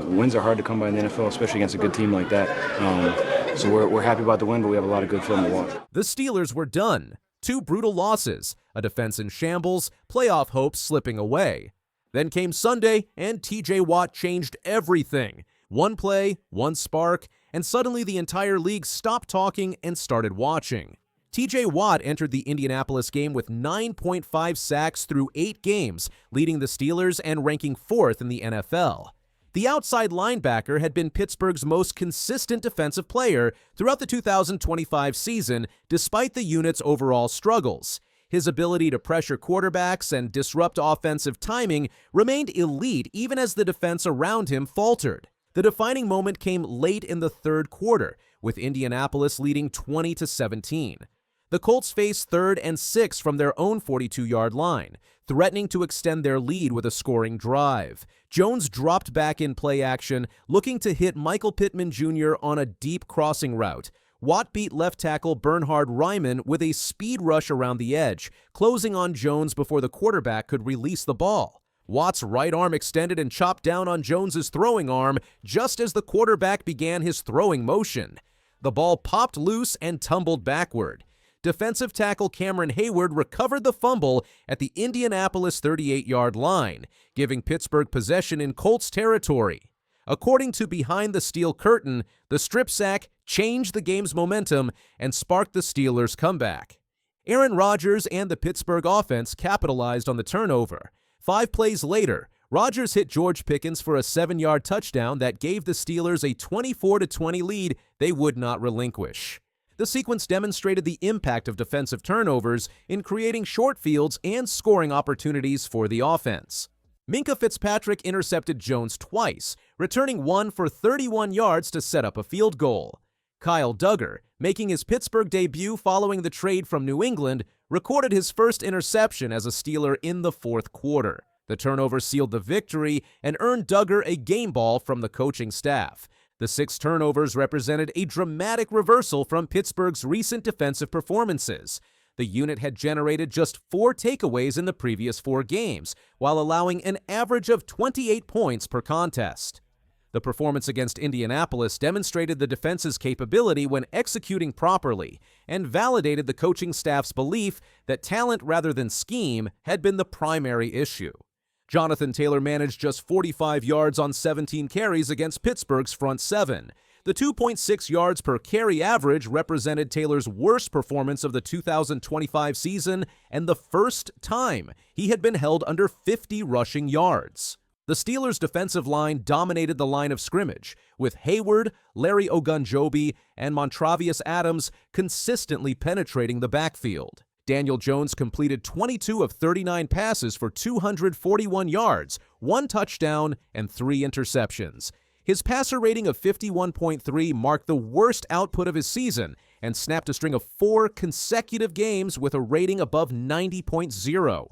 Wins are hard to come by in the NFL, especially against a good team like that. So we're happy about the win, but we have a lot of good film to watch. The Steelers were done. 2 brutal losses, a defense in shambles, playoff hopes slipping away. Then came Sunday, and T.J. Watt changed everything. One play, one spark, and suddenly the entire league stopped talking and started watching. T.J. Watt entered the Indianapolis game with 9.5 sacks through 8 games, leading the Steelers and ranking 4th in the NFL. The outside linebacker had been Pittsburgh's most consistent defensive player throughout the 2025 season, despite the unit's overall struggles. His ability to pressure quarterbacks and disrupt offensive timing remained elite even as the defense around him faltered. The defining moment came late in the third quarter, with Indianapolis leading 20-17. The Colts faced 3rd and 6 from their own 42-yard line, threatening to extend their lead with a scoring drive. Jones dropped back in play action, looking to hit Michael Pittman Jr. on a deep crossing route. Watt beat left tackle Bernhard Raimann with a speed rush around the edge, closing on Jones before the quarterback could release the ball. Watt's right arm extended and chopped down on Jones's throwing arm just as the quarterback began his throwing motion. The ball popped loose and tumbled backward. Defensive tackle Cameron Hayward recovered the fumble at the Indianapolis 38-yard line, giving Pittsburgh possession in Colts territory. According to Behind the Steel Curtain, the strip sack changed the game's momentum and sparked the Steelers' comeback. Aaron Rodgers and the Pittsburgh offense capitalized on the turnover. 5 plays later, Rodgers hit George Pickens for a 7-yard touchdown that gave the Steelers a 24-20 lead they would not relinquish. The sequence demonstrated the impact of defensive turnovers in creating short fields and scoring opportunities for the offense. Minkah Fitzpatrick intercepted Jones twice, returning one for 31 yards to set up a field goal. Kyle Duggar, making his Pittsburgh debut following the trade from New England, recorded his first interception as a Steeler in the fourth quarter. The turnover sealed the victory and earned Duggar a game ball from the coaching staff. The 6 turnovers represented a dramatic reversal from Pittsburgh's recent defensive performances. The unit had generated just 4 takeaways in the previous 4 games, while allowing an average of 28 points per contest. The performance against Indianapolis demonstrated the defense's capability when executing properly and validated the coaching staff's belief that talent rather than scheme had been the primary issue. Jonathan Taylor managed just 45 yards on 17 carries against Pittsburgh's front 7. The 2.6 yards per carry average represented Taylor's worst performance of the 2025 season and the first time he had been held under 50 rushing yards. The Steelers' defensive line dominated the line of scrimmage, with Hayward, Larry Ogunjobi, and Montravius Adams consistently penetrating the backfield. Daniel Jones completed 22 of 39 passes for 241 yards, 1 touchdown, and 3 interceptions. His passer rating of 51.3 marked the worst output of his season and snapped a string of 4 consecutive games with a rating above 90.0.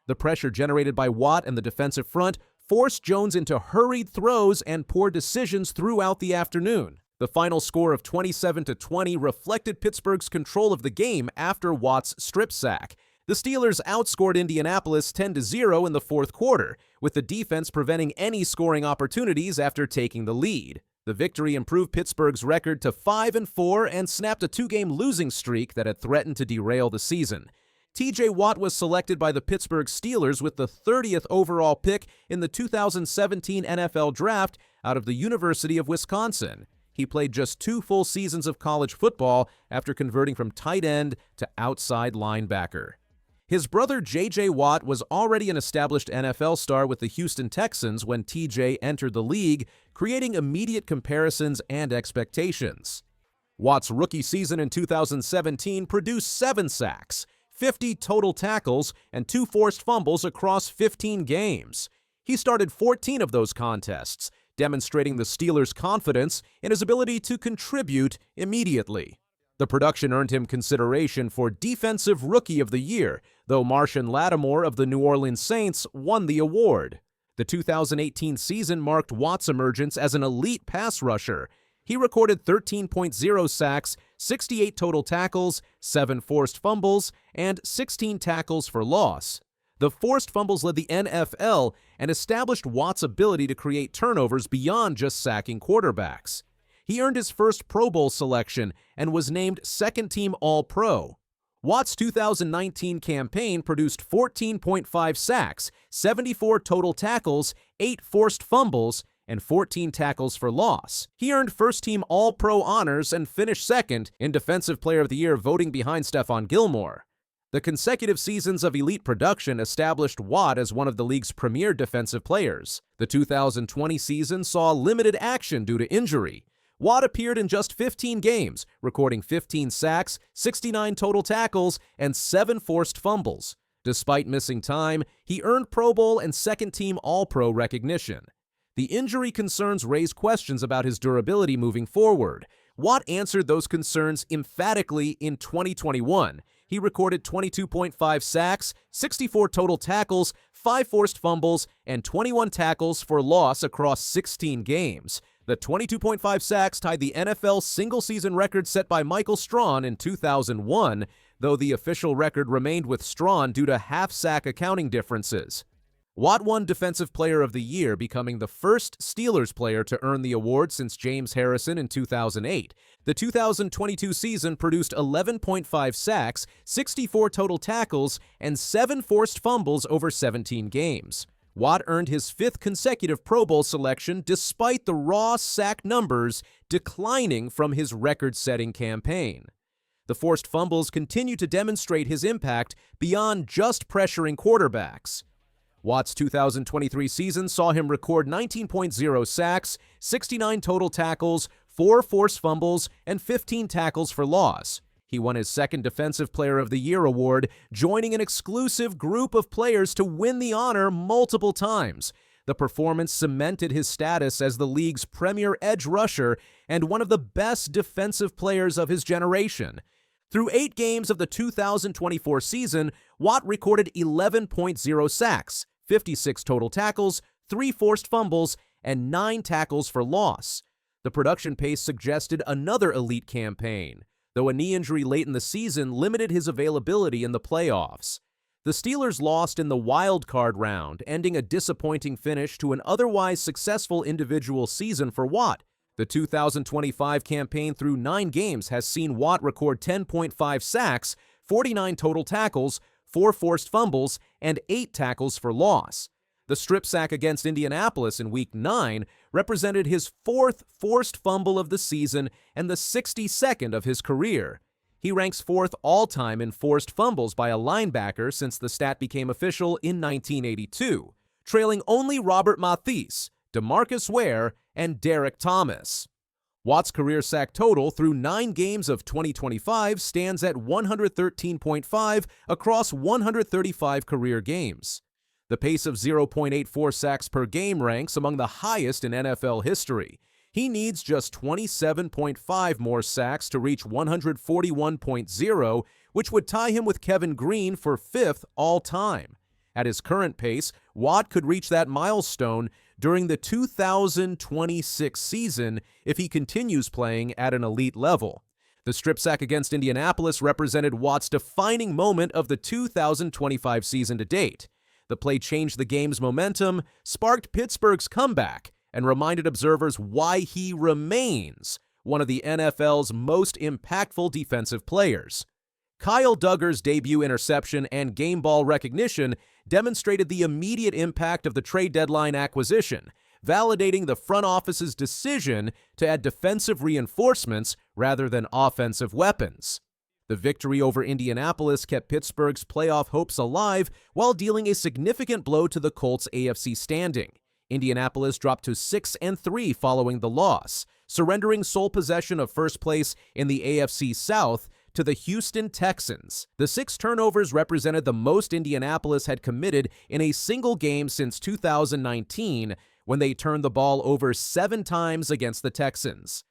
The pressure generated by Watt and the defensive front forced Jones into hurried throws and poor decisions throughout the afternoon. The final score of 27-20 reflected Pittsburgh's control of the game after Watt's strip sack. The Steelers outscored Indianapolis 10-0 in the fourth quarter, with the defense preventing any scoring opportunities after taking the lead. The victory improved Pittsburgh's record to 5-4 and snapped a 2-game losing streak that had threatened to derail the season. T.J. Watt was selected by the Pittsburgh Steelers with the 30th overall pick in the 2017 NFL Draft out of the University of Wisconsin. He played just 2 full seasons of college football after converting from tight end to outside linebacker. His brother J.J. Watt was already an established NFL star with the Houston Texans when T.J. entered the league, creating immediate comparisons and expectations. Watt's rookie season in 2017 produced 7 sacks, 50 total tackles, and 2 forced fumbles across 15 games. He started 14 of those contests, demonstrating the Steelers' confidence in his ability to contribute immediately. The production earned him consideration for Defensive Rookie of the Year, though Marshon Lattimore of the New Orleans Saints won the award. The 2018 season marked Watt's emergence as an elite pass rusher. He recorded 13.0 sacks, 68 total tackles, 7 forced fumbles, and 16 tackles for loss. The forced fumbles led the NFL and established Watt's ability to create turnovers beyond just sacking quarterbacks. He earned his first Pro Bowl selection and was named second-team All-Pro. Watt's 2019 campaign produced 14.5 sacks, 74 total tackles, 8 forced fumbles, and 14 tackles for loss. He earned first-team All-Pro honors and finished second in Defensive Player of the Year, voting behind Stephon Gilmore. The consecutive seasons of elite production established Watt as one of the league's premier defensive players. The 2020 season saw limited action due to injury. Watt appeared in just 15 games, recording 15 sacks, 69 total tackles, and 7 forced fumbles. Despite missing time, he earned Pro Bowl and second-team All-Pro recognition. The injury concerns raise questions about his durability moving forward. Watt answered those concerns emphatically in 2021. He recorded 22.5 sacks, 64 total tackles, 5 forced fumbles, and 21 tackles for loss across 16 games. The 22.5 sacks tied the NFL single-season record set by Michael Strawn in 2001, though the official record remained with Strawn due to half-sack accounting differences. Watt won Defensive Player of the Year, becoming the first Steelers player to earn the award since James Harrison in 2008. The 2022 season produced 11.5 sacks, 64 total tackles, and 7 forced fumbles over 17 games. Watt earned his 5th consecutive Pro Bowl selection despite the raw sack numbers declining from his record-setting campaign. The forced fumbles continue to demonstrate his impact beyond just pressuring quarterbacks. Watt's 2023 season saw him record 19.0 sacks, 69 total tackles, 4 forced fumbles, and 15 tackles for loss. He won his 2nd Defensive Player of the Year award, joining an exclusive group of players to win the honor multiple times. The performance cemented his status as the league's premier edge rusher and one of the best defensive players of his generation. Through 8 games of the 2024 season, Watt recorded 11.0 sacks, 56 total tackles, 3 forced fumbles, and 9 tackles for loss. The production pace suggested another elite campaign, though a knee injury late in the season limited his availability in the playoffs. The Steelers lost in the wild card round, ending a disappointing finish to an otherwise successful individual season for Watt. The 2025 campaign through 9 games has seen Watt record 10.5 sacks, 49 total tackles, 4 forced fumbles, and 8 tackles for loss. The strip sack against Indianapolis in Week 9 represented his 4th forced fumble of the season and the 62nd of his career. He ranks 4th all-time in forced fumbles by a linebacker since the stat became official in 1982, trailing only Robert Mathis, DeMarcus Ware, and Derek Thomas. Watt's career sack total through 9 games of 2025 stands at 113.5 across 135 career games. The pace of 0.84 sacks per game ranks among the highest in NFL history. He needs just 27.5 more sacks to reach 141.0, which would tie him with Kevin Green for 5th all-time. At his current pace, Watt could reach that milestone during the 2026 season if he continues playing at an elite level. The strip sack against Indianapolis represented Watt's defining moment of the 2025 season to date. The play changed the game's momentum, sparked Pittsburgh's comeback, and reminded observers why he remains one of the NFL's most impactful defensive players. Kyle Duggar's debut interception and game ball recognition demonstrated the immediate impact of the trade deadline acquisition, validating the front office's decision to add defensive reinforcements rather than offensive weapons. The victory over Indianapolis kept Pittsburgh's playoff hopes alive while dealing a significant blow to the Colts' AFC standing. Indianapolis dropped to 6-3 following the loss, surrendering sole possession of first place in the AFC South to the Houston Texans. The 6 turnovers represented the most Indianapolis had committed in a single game since 2019, when they turned the ball over 7 times against the Texans.